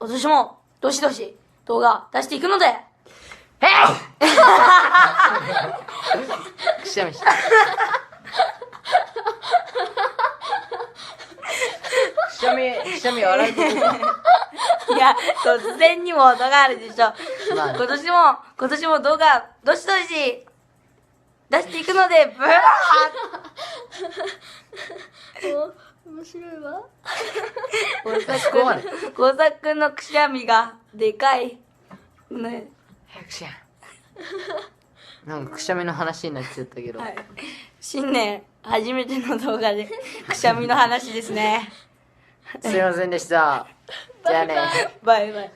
今年もどしどし動画出していくので、くしゃみしたくしゃみ笑うとこいや、突然にも音があるでしょ。まあ今年も動画どしどし出していくので、ブワー面白いわ。工作くんのくしゃみがでかい。ね。早くしやなんかくしゃみの話になっちゃったけど、はい。新年初めての動画でくしゃみの話ですね。すいませんでした。じゃあね。バイバイ。